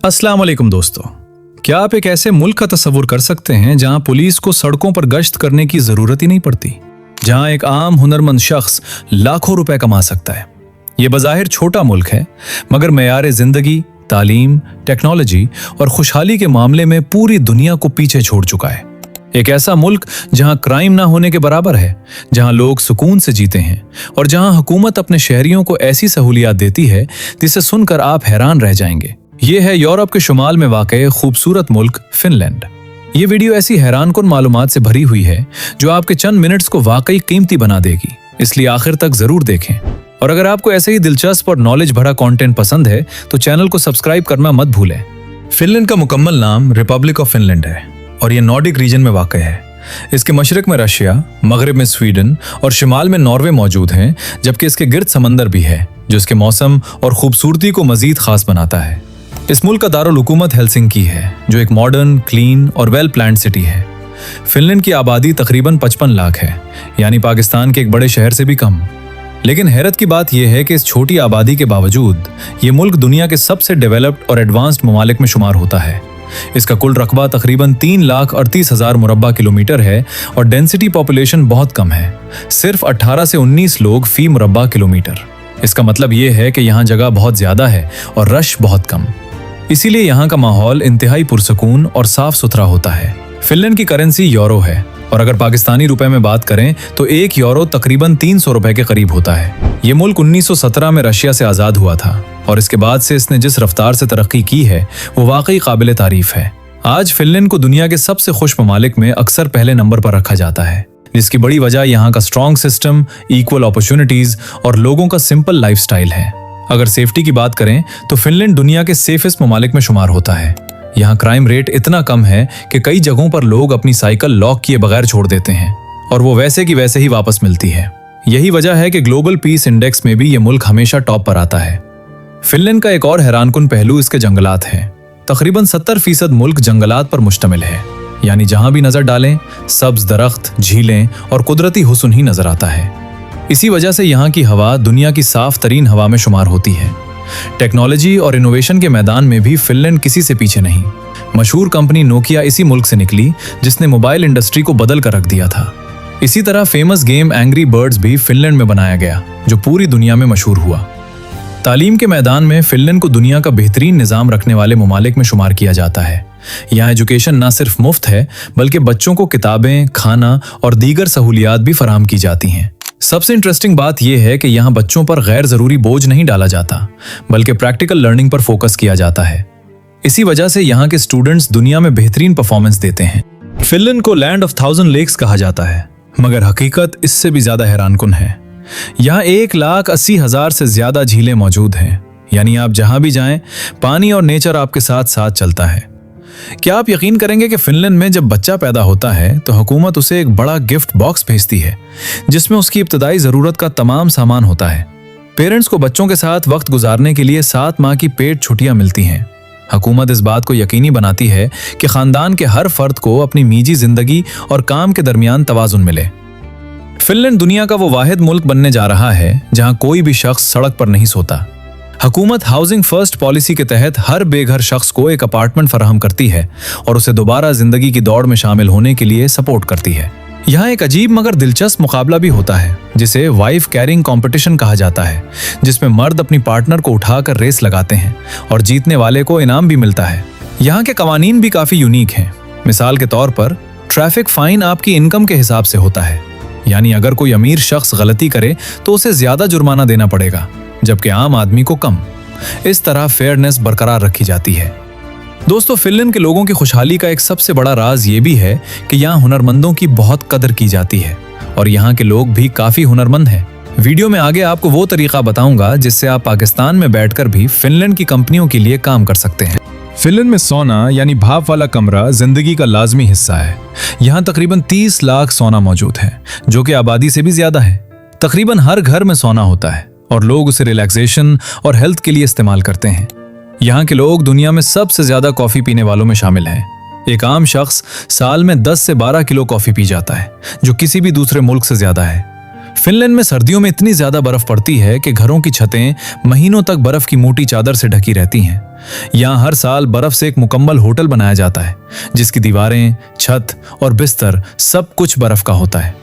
अस्सलाम वालेकुम दोस्तों, क्या आप एक ऐसे मुल्क का तस्वुर कर सकते हैं जहां पुलिस को सड़कों पर गश्त करने की जरूरत ही नहीं पड़ती, जहां एक आम हुनरमंद शख्स लाखों रुपए कमा सकता है। ये बज़ाहिर छोटा मुल्क है, मगर मेयार जिंदगी, तालीम, टेक्नोलॉजी और खुशहाली के मामले में पूरी दुनिया को पीछे छोड़ चुका है। एक ऐसा मुल्क जहां क्राइम ना होने के बराबर है, जहां लोग सुकून से जीते हैं और जहां हुकूमत अपने शहरियों को ऐसी सहूलियात देती है जिसे सुनकर आप हैरान रह जाएंगे। ये है यूरोप के शुमाल में वाक़े खूबसूरत मुल्क फिनलैंड। ये वीडियो ऐसी हैरानकुन मालूमात से भरी हुई है जो आपके चंद मिनट्स को वाकई कीमती बना देगी, इसलिए आखिर तक जरूर देखें। और अगर आपको ऐसे ही दिलचस्प और नॉलेज भरा कंटेंट पसंद है तो चैनल को सब्सक्राइब करना मत भूलें। फिनलैंड का मुकम्मल नाम रिपब्लिक ऑफ फिनलैंड है और ये नॉर्डिक रीजन में वाक़ है। इसके मशरक में रशिया, मगरब में स्वीडन और शिमाल में नॉर्वे मौजूद हैं, जबकि इसके गिर्द समंदर भी है जो इसके मौसम और खूबसूरती को मजीद खास बनाता है। इस मुल्क का दारुल हुकूमत हेलसिंकी है, जो एक मॉडर्न, क्लीन और वेल प्लान्ड सिटी है। फिनलैंड की आबादी तकरीबन 55 लाख है, यानी पाकिस्तान के एक बड़े शहर से भी कम। लेकिन हैरत की बात यह है कि इस छोटी आबादी के बावजूद ये मुल्क दुनिया के सबसे डेवलप्ड और एडवांस्ड ममालिक में शुमार होता है। इसका कुल रकबा तकरीबन 3,38,000 मुरब्बा किलोमीटर है और डेंसिटी पॉपुलेशन बहुत कम है, सिर्फ 18 से 19 लोग फी मुरब्बा किलोमीटर। इसका मतलब ये है कि यहाँ जगह बहुत ज्यादा है और रश बहुत कम, इसीलिए यहाँ का माहौल इंतहाई पुरसकून और साफ सुथरा होता है। फिनलैंड की करेंसी यूरो है और अगर पाकिस्तानी रुपए में बात करें तो 1 यूरो तकरीबन 300 रुपए के करीब होता है। ये मुल्क 1917 में रशिया से आज़ाद हुआ था और इसके बाद से इसने जिस रफ्तार से तरक्की की है वो वाकई काबिल तारीफ है। आज फिनलैंड को दुनिया के सबसे खुश ममालिक में अक्सर पहले नंबर पर रखा जाता है, जिसकी बड़ी वजह यहाँ का स्ट्रॉन्ग सिस्टम, इक्वल अपॉर्चुनिटीज और लोगों का सिंपल लाइफस्टाइल है। अगर सेफ्टी की बात करें तो फिनलैंड दुनिया के सेफेस्ट ममालिक में शुमार होता है। यहाँ क्राइम रेट इतना कम है कि कई जगहों पर लोग अपनी साइकिल लॉक किए बगैर छोड़ देते हैं और वो वैसे की वैसे ही वापस मिलती है। यही वजह है कि ग्लोबल पीस इंडेक्स में भी ये मुल्क हमेशा टॉप पर आता है। फिनलैंड का एक और हैरानकुन पहलू इसके जंगलात हैं। तकरीबन 70% मुल्क जंगलात पर मुश्तमिल है, यानी जहां भी नजर डालें सब्ज दरख्त, झीलें और कुदरती हुस्न ही नजर आता है। इसी वजह से यहाँ की हवा दुनिया की साफ तरीन हवा में शुमार होती है। टेक्नोलॉजी और इनोवेशन के मैदान में भी फिनलैंड किसी से पीछे नहीं। मशहूर कंपनी नोकिया इसी मुल्क से निकली, जिसने मोबाइल इंडस्ट्री को बदल कर रख दिया था। इसी तरह फेमस गेम एंग्री बर्ड्स भी फिनलैंड में बनाया गया, जो पूरी दुनिया में मशहूर हुआ। तालीम के मैदान में फिनलैंड को दुनिया का बेहतरीन निज़ाम रखने वाले ममालिक में शुमार किया जाता है। यहाँ एजुकेशन न सिर्फ मुफ्त है, बल्कि बच्चों को किताबें, खाना और दीगर सहूलियात भी फराहम की जाती हैं। सबसे इंटरेस्टिंग बात यह है कि यहाँ बच्चों पर गैर जरूरी बोझ नहीं डाला जाता, बल्कि प्रैक्टिकल लर्निंग पर फोकस किया जाता है। इसी वजह से यहाँ के स्टूडेंट्स दुनिया में बेहतरीन परफॉर्मेंस देते हैं। फिनलैंड को लैंड ऑफ 1000 लेक्स कहा जाता है, मगर हकीकत इससे भी ज्यादा हैरानकुन है। यहाँ 1,80,000 से ज्यादा झीलें मौजूद हैं, यानी आप जहां भी जाएं पानी और नेचर आपके साथ साथ चलता है। क्या आप यकीन करेंगे कि फिनलैंड में जब बच्चा पैदा होता है तो हुकूमत उसे एक बड़ा गिफ्ट बॉक्स भेजती है, जिसमें उसकी इब्तदाई जरूरत का तमाम सामान होता है। पेरेंट्स को बच्चों के साथ वक्त गुजारने के लिए 7 माह की पेड छुट्टियां मिलती हैं। हुकूमत इस बात को यकीनी बनाती है कि खानदान के हर फर्द को अपनी निजी जिंदगी और काम के दरमियान तवाजुन मिले। फिनलैंड दुनिया का वो वाहिद मुल्क बनने जा रहा है जहां कोई भी शख्स सड़क पर नहीं सोता। हुकूमत हाउसिंग फर्स्ट पॉलिसी के तहत हर बेघर शख्स को एक अपार्टमेंट फराहम करती है और उसे दोबारा जिंदगी की दौड़ में शामिल होने के लिए सपोर्ट करती है। यहाँ एक अजीब मगर दिलचस्प मुकाबला भी होता है, जिसे वाइफ कैरिंग कंपटीशन कहा जाता है, जिसमें मर्द अपनी पार्टनर को उठाकर रेस लगाते हैं और जीतने वाले को इनाम भी मिलता है। यहाँ के कवानीन भी काफी यूनिक हैं। मिसाल के तौर पर ट्रैफिक फाइन आपकी इनकम के हिसाब से होता है, यानी अगर कोई अमीर शख्स गलती करे तो उसे ज्यादा जुर्माना देना पड़ेगा, जबकि आम आदमी को कम। इस तरह फेयरनेस बरकरार रखी जाती है। दोस्तों, फिनलैंड के लोगों की खुशहाली का एक सबसे बड़ा राज ये भी है कि यहाँ हुनरमंदों की बहुत कदर की जाती है और यहाँ के लोग भी काफी हुनरमंद हैं। वीडियो में आगे आपको वो तरीका बताऊंगा जिससे आप पाकिस्तान में बैठकर भी फिनलैंड की कंपनियों के लिए काम कर सकते हैं। फिनलैंड में सोना यानी भाप वाला कमरा जिंदगी का लाजमी हिस्सा है। यहाँ तकरीबन 30 लाख सोना मौजूद है, जो कि आबादी से भी ज्यादा है। तकरीबन हर घर में सोना होता है और लोग उसे रिलैक्सेशन और हेल्थ के लिए इस्तेमाल करते हैं। यहाँ के लोग दुनिया में सबसे ज्यादा कॉफी पीने वालों में शामिल हैं। एक आम शख्स साल में 10 से 12 किलो कॉफी पी जाता है, जो किसी भी दूसरे मुल्क से ज्यादा है। फिनलैंड में सर्दियों में इतनी ज्यादा बर्फ पड़ती है कि घरों की छतें महीनों तक बर्फ की मोटी चादर से ढकी रहती हैं। यहाँ हर साल बर्फ से एक मुकम्मल होटल बनाया जाता है, जिसकी दीवारें, छत और बिस्तर सब कुछ बर्फ का होता है।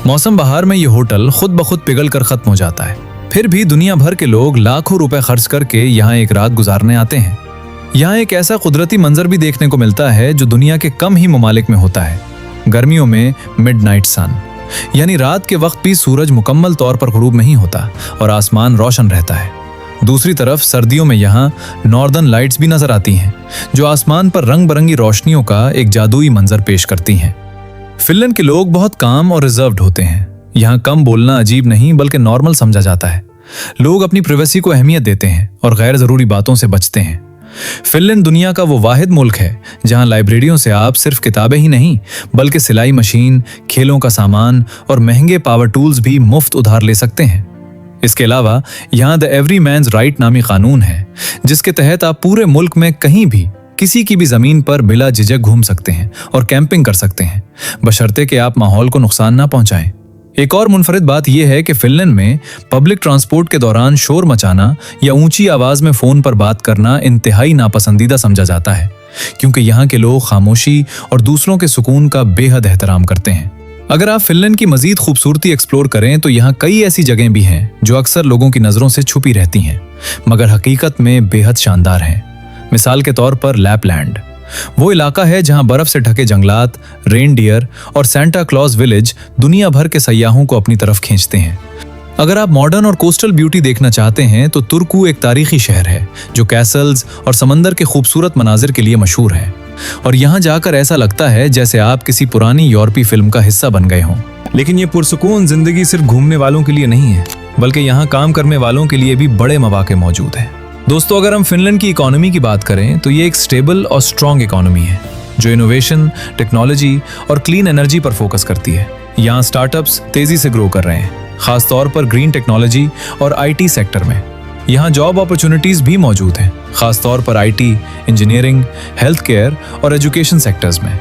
मौसम बहार में ये होटल खुद ब खुद पिघल कर खत्म हो जाता है। फिर भी दुनिया भर के लोग लाखों रुपए खर्च करके यहाँ एक रात गुजारने आते हैं। यहाँ एक ऐसा कुदरती मंजर भी देखने को मिलता है जो दुनिया के कम ही ममालिक में होता है। गर्मियों में मिडनाइट सन, यानी रात के वक्त भी सूरज मुकम्मल तौर पर गुरूब नहीं होता और आसमान रोशन रहता है। दूसरी तरफ सर्दियों में यहाँ नॉर्दर्न लाइट्स भी नजर आती हैं, जो आसमान पर रंग बिरंगी रोशनियों का एक जादुई मंजर पेश करती हैं। फिनलैंड के लोग बहुत काम और रिजर्व्ड होते हैं। यहाँ कम बोलना अजीब नहीं बल्कि नॉर्मल समझा जाता है। लोग अपनी प्राइवेसी को अहमियत देते हैं और गैर जरूरी बातों से बचते हैं। फिनलैंड दुनिया का वो वाहिद मुल्क है जहां लाइब्रेरियों से आप सिर्फ किताबें ही नहीं बल्कि सिलाई मशीन, खेलों का सामान और महंगे पावर टूल्स भी मुफ्त उधार ले सकते हैं। इसके अलावा यहाँ द एवरी मैन्स राइट नामी कानून है, जिसके तहत आप पूरे मुल्क में कहीं भी किसी की भी जमीन पर बिला झिझक घूम सकते हैं और कैंपिंग कर सकते हैं, बशर्ते कि आप माहौल को नुकसान ना पहुंचाएं। एक और मुनफरिद बात यह है कि फिनलैंड में पब्लिक ट्रांसपोर्ट के दौरान शोर मचाना या ऊंची आवाज में फोन पर बात करना इंतहाई नापसंदीदा समझा जाता है, क्योंकि यहाँ के लोग खामोशी और दूसरों के सुकून का बेहद एहतराम करते हैं। अगर आप फिनलैंड की मजीद खूबसूरती एक्सप्लोर करें तो यहाँ कई ऐसी जगहें भी हैं जो अक्सर लोगों की नजरों से छुपी रहती हैं, मगर हकीकत में बेहद शानदार हैं। मिसाल के तौर पर लैपलैंड, वो इलाका है जहां बर्फ से ढके जंगलात, रेनडियर और सेंटा क्लॉज विलेज दुनिया भर के सयाहों को अपनी तरफ खींचते हैं। अगर आप मॉडर्न और कोस्टल ब्यूटी देखना चाहते हैं तो तुर्कू एक तारीखी शहर है जो कैसल्स और समंदर के खूबसूरत मनाजिर के लिए मशहूर है, और यहाँ जाकर ऐसा लगता है जैसे आप किसी पुरानी यूरोपीय फिल्म का हिस्सा बन गए हों। लेकिन ये पुरसुकून जिंदगी सिर्फ घूमने वालों के लिए नहीं है, बल्कि यहाँ काम करने वालों के लिए भी बड़े मौके मौजूद हैं। दोस्तों, अगर हम फिनलैंड की इकोनॉमी की बात करें तो ये एक स्टेबल और स्ट्रॉन्ग इकोनॉमी है जो इनोवेशन, टेक्नोलॉजी और क्लीन एनर्जी पर फोकस करती है। यहाँ स्टार्टअप्स तेजी से ग्रो कर रहे हैं, खास तौर पर ग्रीन टेक्नोलॉजी और आईटी सेक्टर में। यहाँ जॉब अपॉर्चुनिटीज भी मौजूद हैं, खास तौर पर आईटी, इंजीनियरिंग, हेल्थ केयर और एजुकेशन सेक्टर्स में।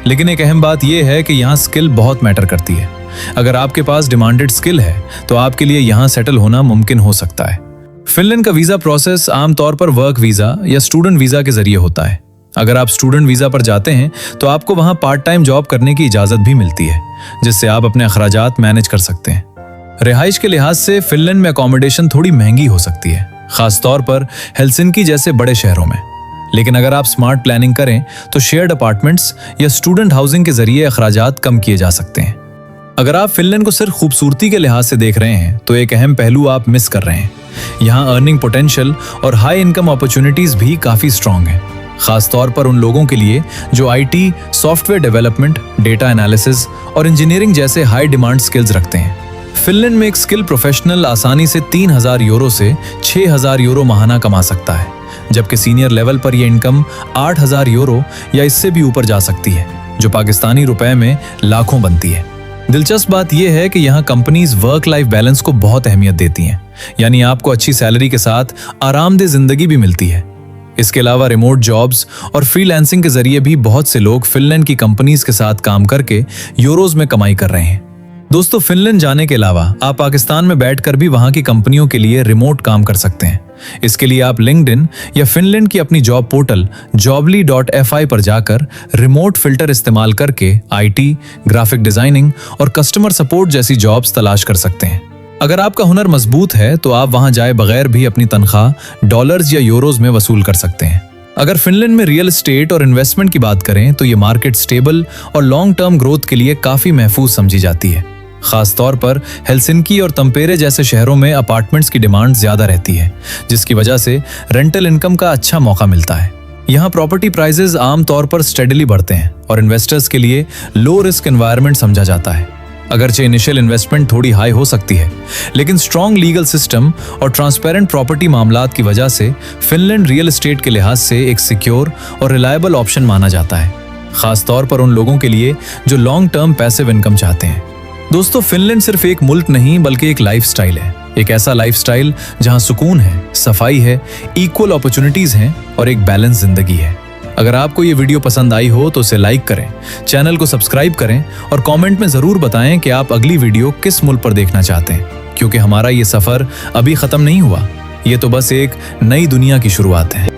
लेकिन एक अहम बात यह है कि यहाँ स्किल बहुत मैटर करती है। अगर आपके पास डिमांडेड स्किल है तो आपके लिए यहाँ सेटल होना मुमकिन हो सकता है। फिनलैंड का वीजा प्रोसेस आमतौर पर वर्क वीजा या स्टूडेंट वीजा के जरिए होता है। अगर आप स्टूडेंट वीजा पर जाते हैं तो आपको वहां पार्ट टाइम जॉब करने की इजाजत भी मिलती है, जिससे आप अपने अखराजात मैनेज कर सकते हैं। रिहाइश के लिहाज से फिनलैंड में अकोमोडेशन थोड़ी महंगी हो सकती है, खास तौर पर हेलसिंकी जैसे बड़े शहरों में। लेकिन अगर आप स्मार्ट प्लानिंग करें तो शेयर्ड अपार्टमेंट्स या स्टूडेंट हाउसिंग के जरिए अखराजात कम किए जा सकते हैं। अगर आप फिनलैंड को सिर्फ खूबसूरती के लिहाज से देख रहे हैं तो एक अहम पहलू आप मिस कर रहे हैं। यहाँ अर्निंग पोटेंशियल और हाई इनकम अपॉर्चुनिटीज भी काफी स्ट्रांग हैं, खास तौर पर उन लोगों के लिए जो IT, software development, data analysis और इंजीनियरिंग जैसे हाई डिमांड स्किल्स रखते हैं। फिनलैंड में एक स्किल प्रोफेशनल आसानी से 3,000 यूरो से 6,000 यूरो माहाना कमा सकता है, जबकि सीनियर लेवल पर यह इनकम 8,000 यूरो या इससे भी ऊपर जा सकती है, जो पाकिस्तानी रुपए में लाखों बनती है। दिलचस्प बात यह है कि यहाँ कंपनीज वर्क लाइफ बैलेंस को बहुत अहमियत देती हैं, यानी आपको अच्छी सैलरी के साथ आरामदेह जिंदगी भी मिलती है। इसके अलावा रिमोट जॉब्स और फ्रीलांसिंग के जरिए भी बहुत से लोग फिनलैंड की कंपनीज के साथ काम करके यूरोज में कमाई कर रहे हैं। दोस्तों, फिनलैंड जाने के अलावा आप पाकिस्तान में बैठकर भी वहां की कंपनियों के लिए रिमोट काम कर सकते हैं। इसके लिए आप लिंक्डइन या फिनलैंड की अपनी जॉब पोर्टल jobly.fi पर जाकर रिमोट फिल्टर इस्तेमाल करके आईटी, ग्राफिक डिजाइनिंग और कस्टमर सपोर्ट जैसी जॉब्स तलाश कर सकते हैं। अगर आपका हुनर मजबूत है तो आप वहां जाए बगैर भी अपनी तनख्वाह डॉलर्स या यूरोज में वसूल कर सकते हैं। अगर फिनलैंड में रियल एस्टेट और इन्वेस्टमेंट की बात करें तो ये मार्केट स्टेबल और लॉन्ग टर्म ग्रोथ के लिए काफी महफूज समझी जाती है। खास तौर पर हेलसिंकी और तंपेरे जैसे शहरों में अपार्टमेंट्स की डिमांड ज्यादा रहती है, जिसकी वजह से रेंटल इनकम का अच्छा मौका मिलता है। यहाँ प्रॉपर्टी प्राइसेस आमतौर पर स्टेडली बढ़ते हैं और इन्वेस्टर्स के लिए लो रिस्क एनवायरनमेंट समझा जाता है। अगरचे इनिशियल इन्वेस्टमेंट थोड़ी हाई हो सकती है, लेकिन स्ट्रॉन्ग लीगल सिस्टम और ट्रांसपेरेंट प्रॉपर्टी मामलात की वजह से फिनलैंड रियल एस्टेट के लिहाज से एक सिक्योर और रिलायबल ऑप्शन माना जाता है, खास तौर पर उन लोगों के लिए जो लॉन्ग टर्म पैसिव इनकम चाहते हैं। दोस्तों, फिनलैंड सिर्फ एक मुल्क नहीं बल्कि एक लाइफस्टाइल है। एक ऐसा लाइफस्टाइल जहां सुकून है, सफाई है, इक्वल अपॉर्चुनिटीज हैं और एक बैलेंस जिंदगी है। अगर आपको ये वीडियो पसंद आई हो तो उसे लाइक करें, चैनल को सब्सक्राइब करें और कमेंट में जरूर बताएं कि आप अगली वीडियो किस मुल्क पर देखना चाहते हैं, क्योंकि हमारा ये सफर अभी खत्म नहीं हुआ। ये तो बस एक नई दुनिया की शुरुआत है।